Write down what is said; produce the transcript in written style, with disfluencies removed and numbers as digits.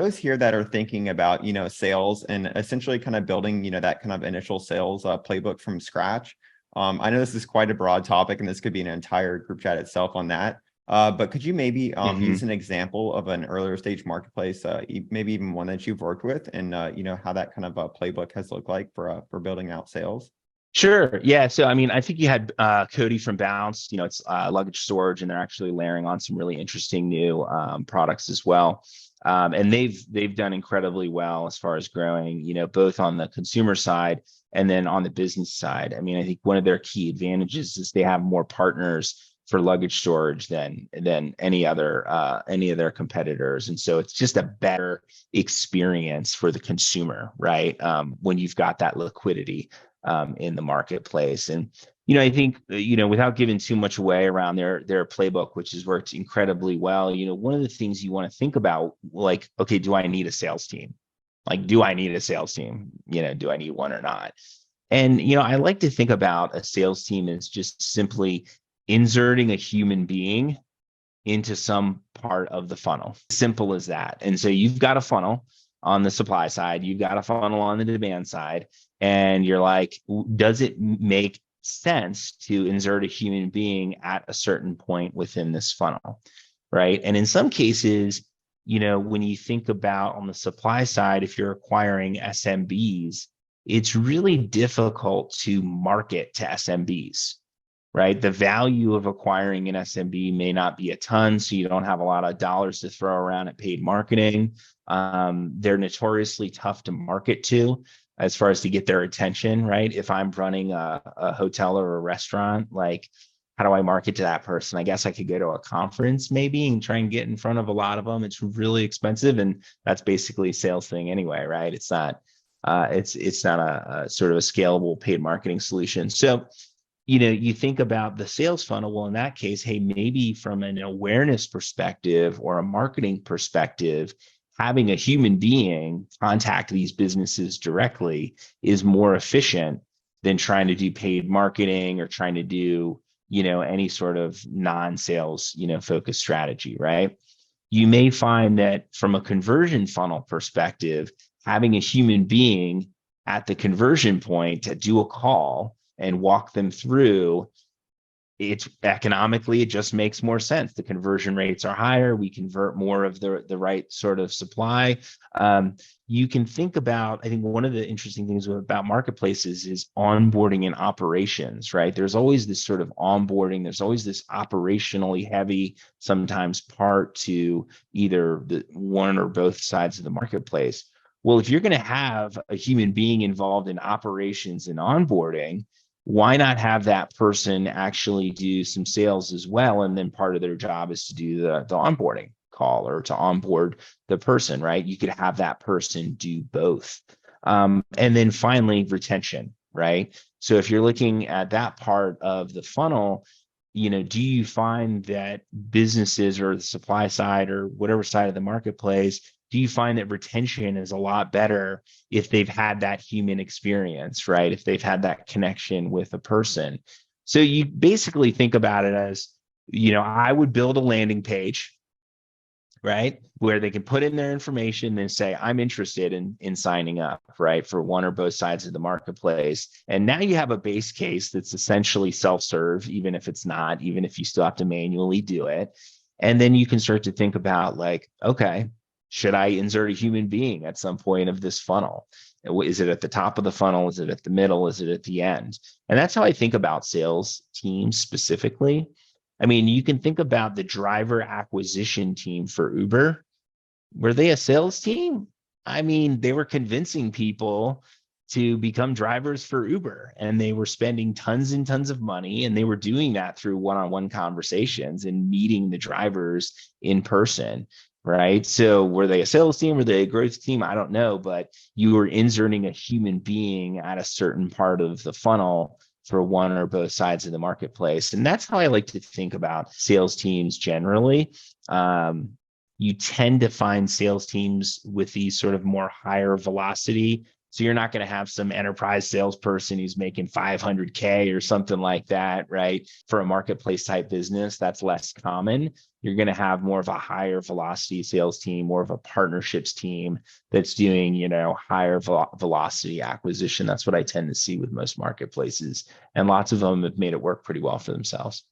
those here that are thinking about, sales and essentially kind of building, that kind of initial sales playbook from scratch. I know this is quite a broad topic and this could be an entire group chat itself on that. But could you maybe use an example of an earlier stage marketplace, maybe even one that you've worked with, and how that kind of a playbook has looked like for building out sales? Sure. Yeah. So, I mean, I think you had Cody from Bounce, it's luggage storage, and they're actually layering on some really interesting new products as well. And they've done incredibly well as far as growing, both on the consumer side and then on the business side. I mean, I think one of their key advantages is they have more partners for luggage storage than any of their competitors, and so it's just a better experience for the consumer, right? When you've got that liquidity in the marketplace. And, I think, without giving too much away around their playbook, which has worked incredibly well, one of the things you want to think about, like, okay, do I need a sales team? Like, do I need a sales team? Do I need one or not? And, I like to think about a sales team as just simply inserting a human being into some part of the funnel. Simple as that. And so you've got a funnel on the supply side, you've got a funnel on the demand side, and you're like, does it make sense to insert a human being at a certain point within this funnel, right? And in some cases, when you think about on the supply side, if you're acquiring SMBs, it's really difficult to market to SMBs, right? The value of acquiring an SMB may not be a ton, so you don't have a lot of dollars to throw around at paid marketing. They're notoriously tough to market to as far as to get their attention, right? If I'm running a hotel or a restaurant, like, how do I market to that person? I guess I could go to a conference maybe and try and get in front of a lot of them. It's really expensive, and that's basically a sales thing anyway, right? It's not it's not a sort of a scalable paid marketing solution. So you think about the sales funnel. Well, in that case, hey, maybe from an awareness perspective or a marketing perspective, having a human being contact these businesses directly is more efficient than trying to do paid marketing or trying to do, any sort of non-sales, focused strategy, right? You may find that from a conversion funnel perspective, having a human being at the conversion point to do a call and walk them through, it's economically, it just makes more sense. The conversion rates are higher. We convert more of the right sort of supply. You can think about, I think one of the interesting things about marketplaces is onboarding and operations, right? There's always this sort of onboarding. There's always this operationally heavy, sometimes part to either the one or both sides of the marketplace. Well, if you're going to have a human being involved in operations and onboarding, why not have that person actually do some sales as well? And then part of their job is to do the onboarding call or to onboard the person, right? You could have that person do both. And then finally, retention, right? So if you're looking at that part of the funnel, do you find that businesses or the supply side or whatever side of the marketplace, do you find that retention is a lot better if they've had that human experience, right? If they've had that connection with a person. So you basically think about it as, I would build a landing page, right, where they can put in their information and say, I'm interested in signing up, right, for one or both sides of the marketplace. And now you have a base case that's essentially self-serve, even if it's not, even if you still have to manually do it. And then you can start to think about, like, okay, should I insert a human being at some point of this funnel? Is it at the top of the funnel? Is it at the middle? Is it at the end? And that's how I think about sales teams specifically. I mean, you can think about the driver acquisition team for Uber. Were they a sales team? I mean, they were convincing people to become drivers for Uber, and they were spending tons and tons of money, and they were doing that through one-on-one conversations and meeting the drivers in person. Right. So were they a sales team? Were they a growth team? I don't know, but you were inserting a human being at a certain part of the funnel for one or both sides of the marketplace. And that's how I like to think about sales teams generally. You tend to find sales teams with these sort of more higher velocity So you're not going to have some enterprise salesperson who's making 500K or something like that, right? For a marketplace type business, that's less common. You're going to have more of a higher velocity sales team, more of a partnerships team that's doing, higher velocity acquisition. That's what I tend to see with most marketplaces. And lots of them have made it work pretty well for themselves.